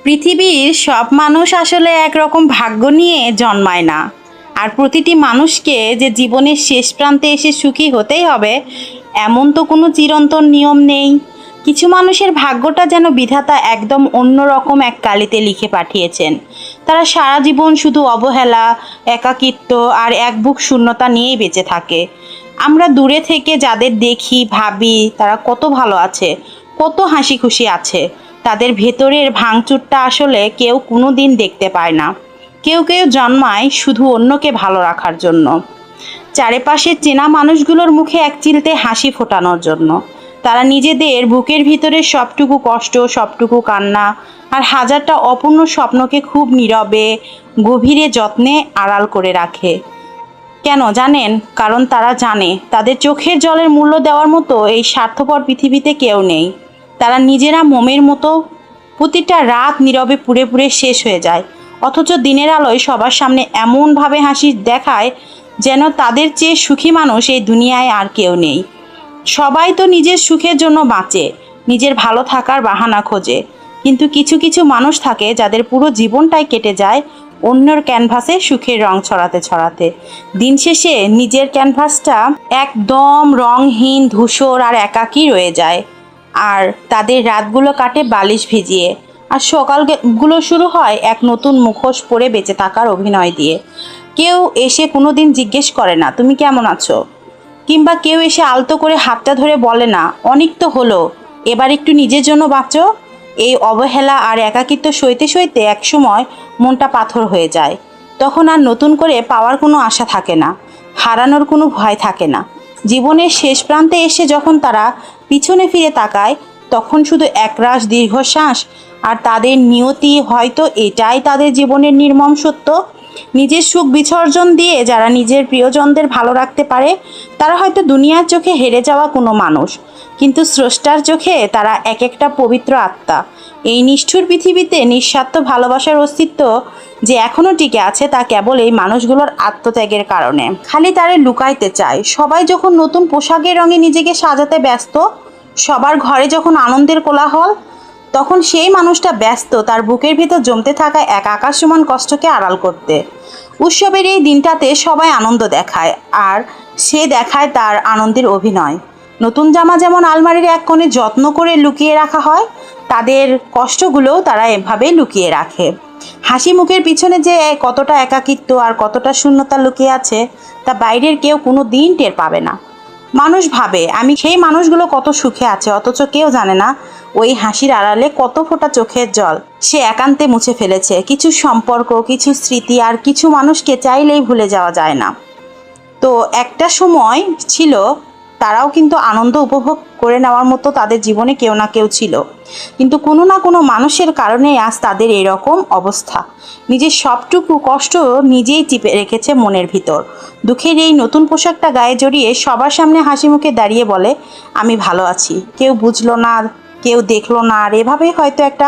পৃথিবীর সব মানুষ আসলে একরকম ভাগ্য নিয়ে জন্মায় না। আর প্রতিটি মানুষকে যে জীবনের শেষ প্রান্তে এসে সুখী হতেই হবে এমন তো কোনো চিরন্তন নিয়ম নেই। কিছু মানুষের ভাগ্যটা যেন বিধাতা একদম অন্যরকম এক কালিতে লিখে পাঠিয়েছেন। তারা সারা জীবন শুধু অবহেলা, একাকিত্ব আর এক বুক শূন্যতা নিয়েই বেঁচে থাকে। আমরা দূরে থেকে যাদের দেখি ভাবি তারা কত ভালো আছে, কত হাসি খুশি আছে, তাদের ভেতরের ভাঙচুরটা আসলে কেউ কোনো দিন দেখতে পায় না। কেউ কেউ জন্মায় শুধু অন্যকে ভালো রাখার জন্য, চারিপাশের চেনা মানুষগুলোর মুখে এক চিলতে হাসি ফোটানোর জন্য। তারা নিজেদের বুকের ভিতরে সবটুকু কষ্ট, সবটুকু কান্না আর হাজারটা অপূর্ণ স্বপ্নকে খুব নীরবে, গভীরে যত্নে আড়াল করে রাখে। কেন জানেন? কারণ তারা জানে তাদের চোখের জলের মূল্য দেওয়ার মতো এই স্বার্থপর পৃথিবীতে কেউ নেই। তারা নিজেরা মোমের মতো প্রতিটা রাত নীরবে পুড়ে পুড়ে শেষ হয়ে যায়, অথচ দিনের আলোয় সবার সামনে এমনভাবে হাসি দেখায় যেন তাদের চেয়ে সুখী মানুষ এই দুনিয়ায় আর কেউ নেই। সবাই তো নিজের সুখের জন্য বাঁচে, নিজের ভালো থাকার বাহানা খোঁজে, কিন্তু কিছু কিছু মানুষ থাকে যাদের পুরো জীবনটাই কেটে যায় অন্যের ক্যানভাসে সুখের রং ছড়াতে ছড়াতে। দিন শেষে নিজের ক্যানভাসটা একদম রংহীন, ধূসর আর একাকী রয়ে যায়। আর তাদের রাতগুলো কাটে বালিশ ভিজিয়ে, আর সকালগুলো শুরু হয় এক নতুন মুখোশ পরে বেঁচে থাকার অভিনয় দিয়ে। কেউ এসে কোনো দিন জিজ্ঞেস করে না তুমি কেমন আছো, কিংবা কেউ এসে আলতো করে হাতটা ধরে বলে না অনেক তো হলো, এবার একটু নিজের জন্য বাঁচো। এই অবহেলা আর একাকিত্ব সইতে সইতে একসময় মনটা পাথর হয়ে যায়। তখন আর নতুন করে পাওয়ার কোনো আশা থাকে না, হারানোর কোনো ভয় থাকে না। জীবনের শেষ প্রান্তে এসে যখন তারা পিছনে ফিরে তাকায়, তখন শুধু একরাশ দীর্ঘশ্বাস, আর তাদের নিয়তি হয়তো এটাই তাদের জীবনের নির্মম সত্য। নিজের সুখ বিসর্জন দিয়ে যারা নিজের প্রিয়জনদের ভালো রাখতে পারে তারা হয়তো দুনিয়ার চোখে হেরে যাওয়া কোনো মানুষ, কিন্তু স্রষ্টার চোখে তারা এক একটা পবিত্র আত্মা। এই নিষ্ঠুর পৃথিবীতে নিঃস্বার্থ ভালোবাসার অস্তিত্ব যে এখনও টিকে আছে তা কেবল এই মানুষগুলোর আত্মত্যাগের কারণে। খালি তারা লুকাইতে চায়। সবাই যখন নতুন পোশাকের রঙে নিজেকে সাজাতে ব্যস্ত, সবার ঘরে যখন আনন্দের কোলাহল, তখন সেই মানুষটা ব্যস্ত তার বুকের ভিতর জমতে থাকা এক আকাশ সমান কষ্টকে আড়াল করতে। উৎসবের এই দিনটাতে সবাই আনন্দ দেখায়, আর সে দেখায় তার আনন্দের অভিনয়। নতুন জামা যেমন আলমারির এক কোণে যত্ন করে লুকিয়ে রাখা হয়, তাদের কষ্টগুলোও তারা এভাবেই লুকিয়ে রাখে। হাসি মুখের পিছনে যে কতটা একাকিত্ব আর কতটা শূন্যতা লুকিয়ে আছে তা বাইরের কেউ কোনো দিন টের পাবে না। মানুষ ভাবে আমি সেই মানুষগুলো কত সুখে আছে, অথচ কেউ জানে না ওই হাসির আড়ালে কত ফোঁটা চোখের জল সে একান্তে মুছে ফেলেছে। কিছু সম্পর্ক, কিছু স্মৃতি আর কিছু মানুষকে চাইলেই ভুলে যাওয়া যায় না। তো একটা সময় ছিল তারাও কিন্তু আনন্দ উপভোগ করে নেওয়ার মতো তাদের জীবনে কেউ না কেউ ছিল, কিন্তু কোনো না কোনো মানুষের কারণে আজ তাদের এরকম অবস্থা। নিজের সবটুকু কষ্ট নিজেই চিপে রেখেছে মনের ভিতর। দুঃখের এই নতুন পোশাকটা গায়ে জড়িয়ে সবার সামনে হাসি মুখে দাঁড়িয়ে বলে আমি ভালো আছি। কেউ বুঝলো না, কেউ দেখলো না, আর এভাবেই হয়তো একটা